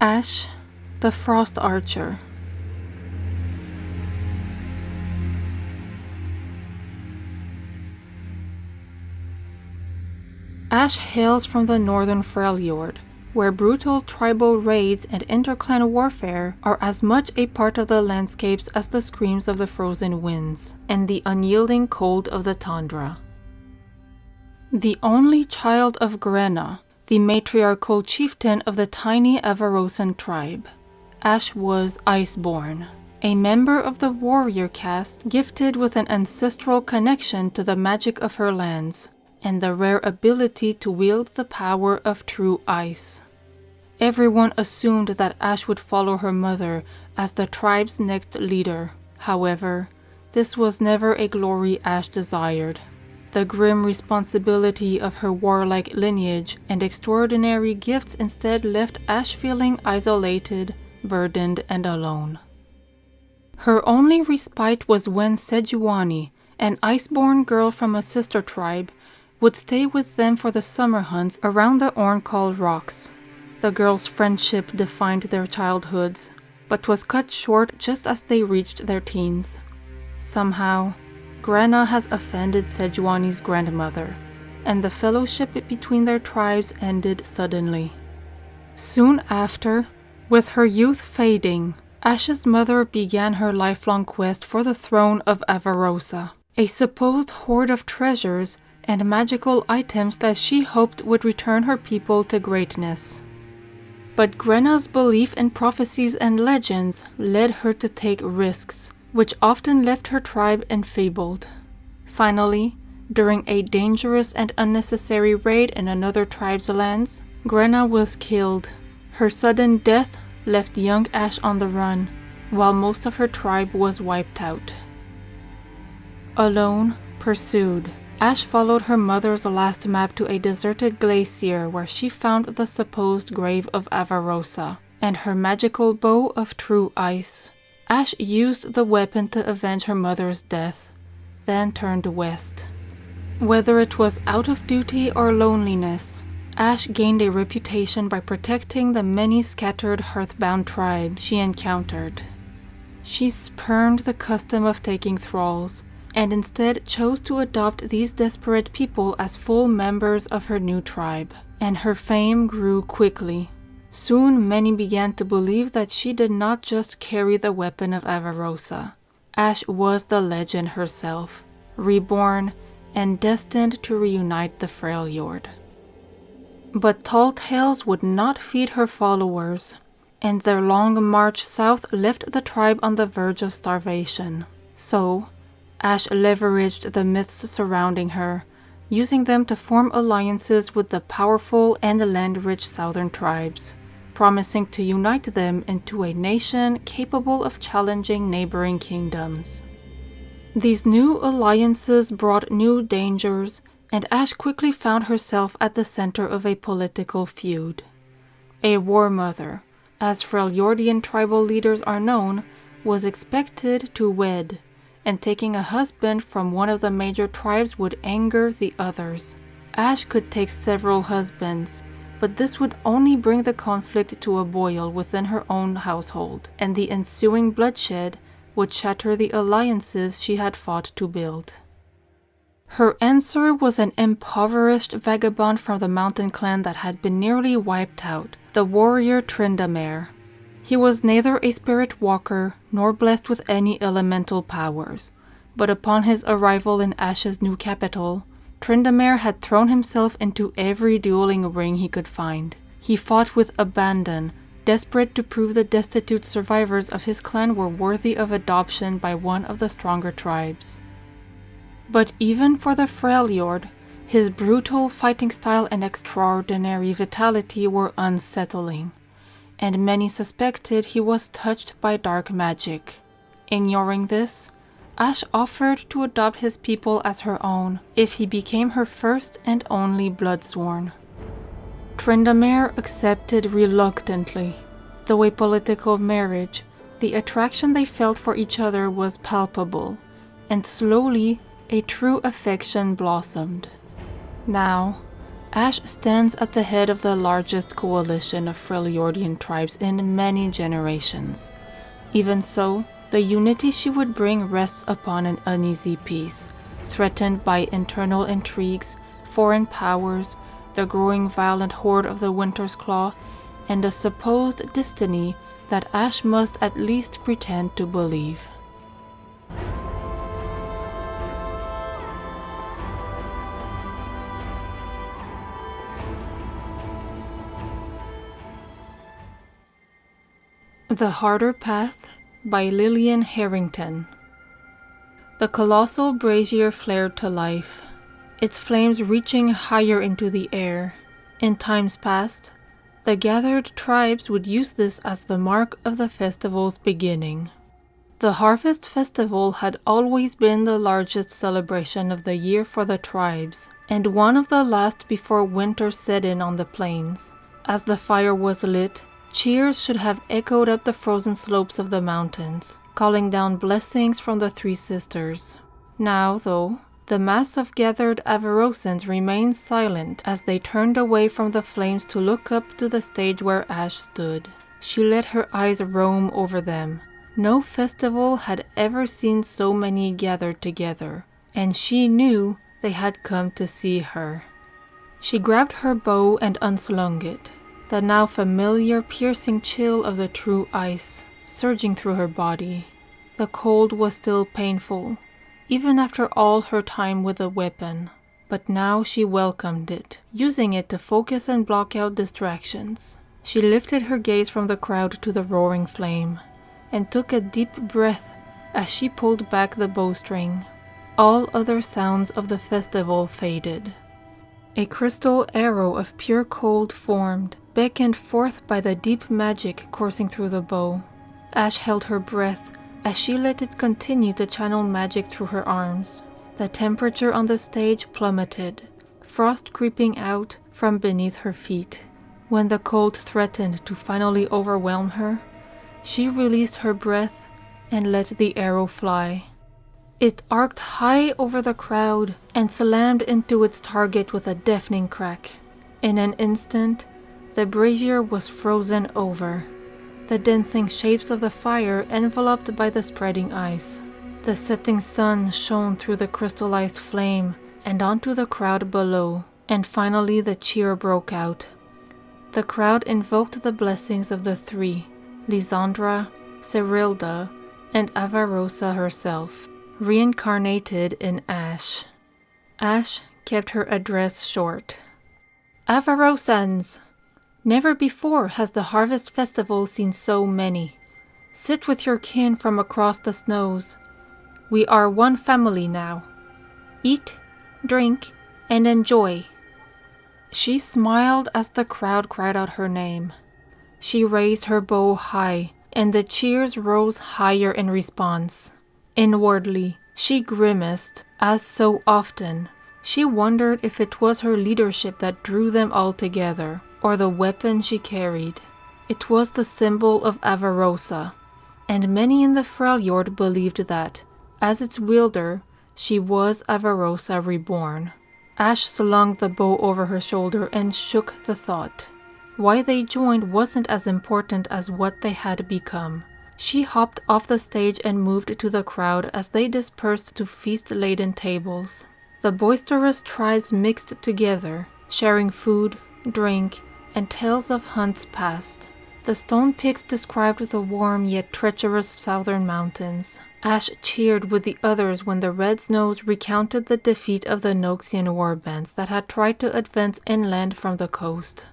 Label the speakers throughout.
Speaker 1: Ashe, the Frost Archer. Ashe hails from the northern Freljord, where brutal tribal raids and interclan warfare are as much a part of the landscapes as the screams of the frozen winds and the unyielding cold of the tundra. The only child of Grenna, the matriarchal chieftain of the tiny Avarosan tribe, Ashe was Iceborn, a member of the warrior caste gifted with an ancestral connection to the magic of her lands and the rare ability to wield the power of true ice. Everyone assumed that Ashe would follow her mother as the tribe's next leader. However, this was never a glory Ashe desired. The grim responsibility of her warlike lineage and extraordinary gifts instead left Ashe feeling isolated, burdened, and alone. Her only respite was when Sejuani, an Iceborn girl from a sister tribe, would stay with them for the summer hunts around the Orncall Rocks. The girls' friendship defined their childhoods, but was cut short just as they reached their teens. Somehow, Grenna has offended Sejuani's grandmother, and the fellowship between their tribes ended suddenly. Soon after, with her youth fading, Ashe's mother began her lifelong quest for the throne of Avarosa, a supposed hoard of treasures and magical items that she hoped would return her people to greatness. But Grenna's belief in prophecies and legends led her to take risks, which often left her tribe enfeebled. Finally, during a dangerous and unnecessary raid in another tribe's lands, Grenna was killed. Her sudden death left young Ashe on the run, while most of her tribe was wiped out. Alone, pursued, Ashe followed her mother's last map to a deserted glacier where she found the supposed grave of Avarosa and her magical bow of true ice. Ashe used the weapon to avenge her mother's death, then turned west. Whether it was out of duty or loneliness, Ashe gained a reputation by protecting the many scattered hearthbound tribes she encountered. She spurned the custom of taking thralls, and instead chose to adopt these desperate people as full members of her new tribe, and her fame grew quickly. Soon many began to believe that she did not just carry the weapon of Avarosa. Ashe was the legend herself, reborn and destined to reunite the Freljord. But tall tales would not feed her followers, and their long march south left the tribe on the verge of starvation. So, Ashe leveraged the myths surrounding her, using them to form alliances with the powerful and land-rich southern tribes, promising to unite them into a nation capable of challenging neighboring kingdoms. These new alliances brought new dangers, and Ashe quickly found herself at the center of a political feud. A warmother, as Freljordian tribal leaders are known, was expected to wed, and taking a husband from one of the major tribes would anger the others. Ashe could take several husbands, but this would only bring the conflict to a boil within her own household, and the ensuing bloodshed would shatter the alliances she had fought to build. Her answer was an impoverished vagabond from the mountain clan that had been nearly wiped out, the warrior Tryndamere. He was neither a spirit walker nor blessed with any elemental powers, but upon his arrival in Ashe's new capital, Tryndamere had thrown himself into every dueling ring he could find. He fought with abandon, desperate to prove the destitute survivors of his clan were worthy of adoption by one of the stronger tribes. But even for the Freljord, his brutal fighting style and extraordinary vitality were unsettling, and many suspected he was touched by dark magic. Ignoring this, Ashe offered to adopt his people as her own if he became her first and only bloodsworn. Tryndamere accepted reluctantly. Though a political marriage, the attraction they felt for each other was palpable, and slowly a true affection blossomed. Now, Ashe stands at the head of the largest coalition of Freljordian tribes in many generations. Even so, the unity she would bring rests upon an uneasy peace, threatened by internal intrigues, foreign powers, the growing violent horde of the Winter's Claw, and a supposed destiny that Ashe must at least pretend to believe. The Harder Path by Lillian Harrington. The colossal brazier flared to life, its flames reaching higher into the air. In times past, the gathered tribes would use this as the mark of the festival's beginning. The Harvest Festival had always been the largest celebration of the year for the tribes, and one of the last before winter set in on the plains. As the fire was lit, cheers should have echoed up the frozen slopes of the mountains, calling down blessings from the three sisters. Now, though, the mass of gathered Avarosans remained silent as they turned away from the flames to look up to the stage where Ashe stood. She let her eyes roam over them. No festival had ever seen so many gathered together, and she knew they had come to see her. She grabbed her bow and unslung it, the now familiar piercing chill of the true ice surging through her body. The cold was still painful, even after all her time with the weapon, but now she welcomed it, using it to focus and block out distractions. She lifted her gaze from the crowd to the roaring flame, and took a deep breath as she pulled back the bowstring. All other sounds of the festival faded. A crystal arrow of pure cold formed, beckoned forth by the deep magic coursing through the bow. Ashe held her breath as she let it continue to channel magic through her arms. The temperature on the stage plummeted, frost creeping out from beneath her feet. When the cold threatened to finally overwhelm her, she released her breath and let the arrow fly. It arced high over the crowd and slammed into its target with a deafening crack. In an instant, the brazier was frozen over, the dancing shapes of the fire enveloped by the spreading ice. The setting sun shone through the crystallized flame and onto the crowd below, and finally the cheer broke out. The crowd invoked the blessings of the three, Lysandra, Cyrilda, and Avarosa herself, reincarnated in Ashe. Ashe kept her address short. Avarosans! Never before has the Harvest Festival seen so many. Sit with your kin from across the snows. We are one family now. Eat, drink, and enjoy. She smiled as the crowd cried out her name. She raised her bow high, and the cheers rose higher in response. Inwardly, she grimaced, as so often. She wondered if it was her leadership that drew them all together, or the weapon she carried. It was the symbol of Avarosa, and many in the Freljord believed that, as its wielder, she was Avarosa reborn. Ashe slung the bow over her shoulder and shook the thought. Why they joined wasn't as important as what they had become. She hopped off the stage and moved to the crowd as they dispersed to feast-laden tables. The boisterous tribes mixed together, sharing food, drink, and tales of hunts past. The stone picks described the warm yet treacherous southern mountains. Ashe cheered with the others when the Red Snows recounted the defeat of the Noxian warbands that had tried to advance inland from the coast.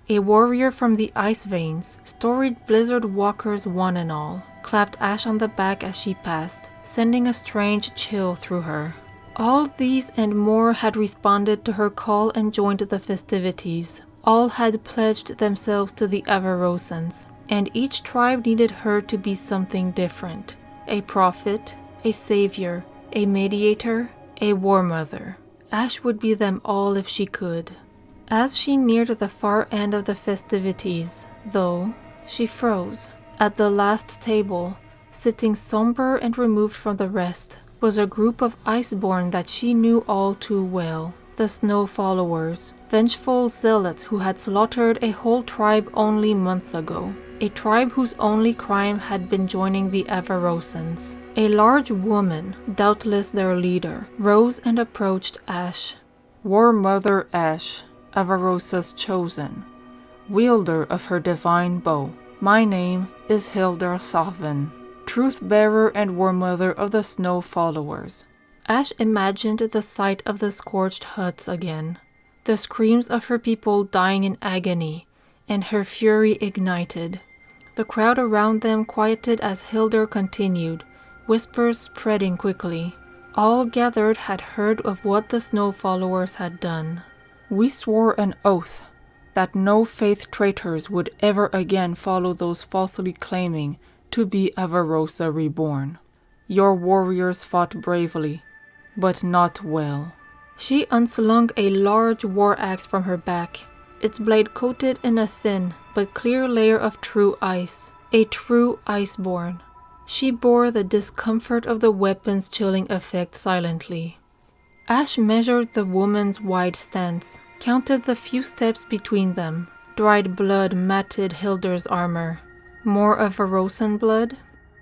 Speaker 1: A warrior from the Ice Veins, storied blizzard walkers one and all, clapped Ashe on the back as she passed, sending a strange chill through her. All these and more had responded to her call and joined the festivities. All had pledged themselves to the Avarosans, and each tribe needed her to be something different. A prophet, a savior, a mediator, a warmother. Ashe would be them all if she could. As she neared the far end of the festivities, though, she froze. At the last table, sitting somber and removed from the rest, was a group of Iceborn that she knew all too well, the Snow Followers, Vengeful zealots who had slaughtered a whole tribe only months ago. A tribe whose only crime had been joining the Avarosans. A large woman, doubtless their leader, rose and approached Ashe. Warmother Ashe, Avarosa's chosen, wielder of her divine bow. My name is Hilda Sovin, truth-bearer and warmother of the Snow Followers. Ashe imagined the sight of the scorched huts again, the screams of her people dying in agony, and her fury ignited. The crowd around them quieted as Hilda continued, whispers spreading quickly. All gathered had heard of what the Snow Followers had done. We swore an oath that no faith traitors would ever again follow those falsely claiming to be Avarosa reborn. Your warriors fought bravely, but not well. She unslung a large war axe from her back, its blade coated in a thin but clear layer of true ice, a true Iceborn. She bore the discomfort of the weapon's chilling effect silently. Ashe measured the woman's wide stance, counted the few steps between them. Dried blood matted Hilda's armor. More Avarosan blood?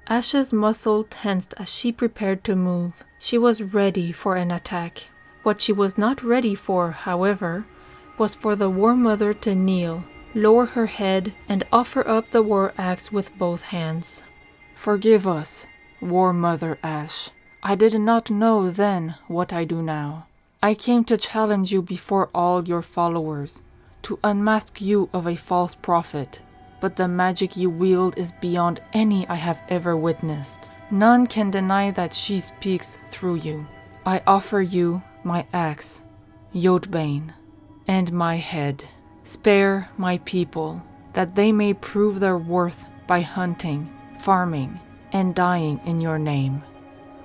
Speaker 1: Ashe's muscle tensed as she prepared to move. She was ready for an attack. What she was not ready for, however, was for the warmother to kneel, lower her head, and offer up the war axe with both hands. Forgive us, warmother Ashe. I did not know then what I do now. I came to challenge you before all your followers, to unmask you of a false prophet. But the magic you wield is beyond any I have ever witnessed. None can deny that she speaks through you. I offer you my axe, Yodbane, and my head. Spare my people, that they may prove their worth by hunting, farming, and dying in your name.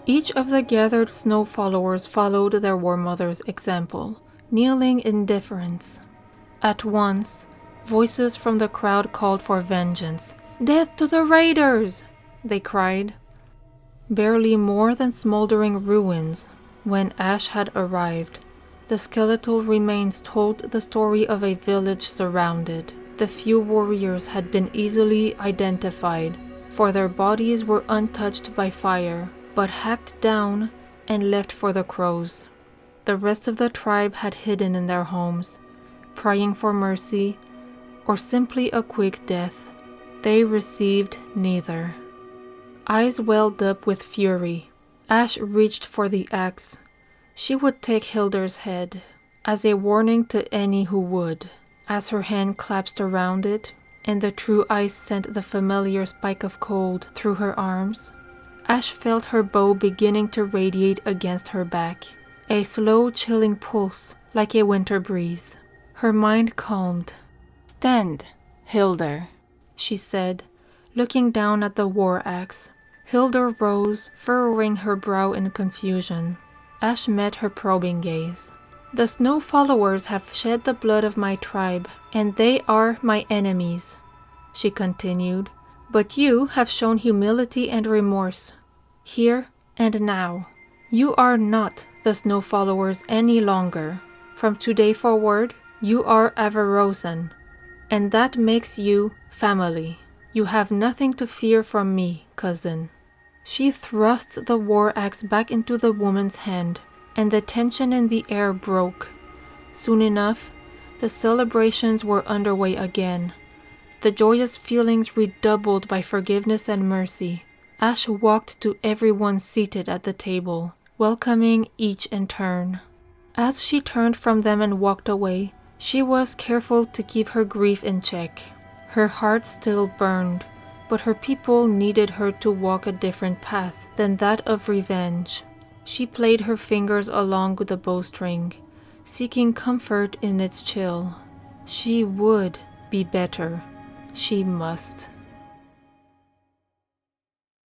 Speaker 1: Each of the gathered Snow Followers followed their warmother's example, kneeling in deference. At once, voices from the crowd called for vengeance. "Death to the raiders!" they cried. Barely more than smoldering ruins, when Ashe had arrived, the skeletal remains told the story of a village surrounded. The few warriors had been easily identified, for their bodies were untouched by fire, but hacked down and left for the crows. The rest of the tribe had hidden in their homes, praying for mercy, or simply a quick death. They received neither. Eyes welled up with fury, Ashe reached for the axe. She would take Hilda's head, as a warning to any who would. As her hand clasped around it, and the true ice sent the familiar spike of cold through her arms, Ashe felt her bow beginning to radiate against her back, a slow chilling pulse like a winter breeze. Her mind calmed. "Stand, Hilda," she said, looking down at the war axe. Hilda rose, furrowing her brow in confusion. Ashe met her probing gaze. "The Snow Followers have shed the blood of my tribe, and they are my enemies," she continued. "But you have shown humility and remorse, here and now. You are not the Snow Followers any longer. From today forward, you are Avarosan, and that makes you family. You have nothing to fear from me, cousin." She thrust the war axe back into the woman's hand, and the tension in the air broke. Soon enough, the celebrations were underway again, the joyous feelings redoubled by forgiveness and mercy. Ashe walked to everyone seated at the table, welcoming each in turn. As she turned from them and walked away, she was careful to keep her grief in check. Her heart still burned, but her people needed her to walk a different path than that of revenge. She played her fingers along with the bowstring, seeking comfort in its chill. She would be better. She must.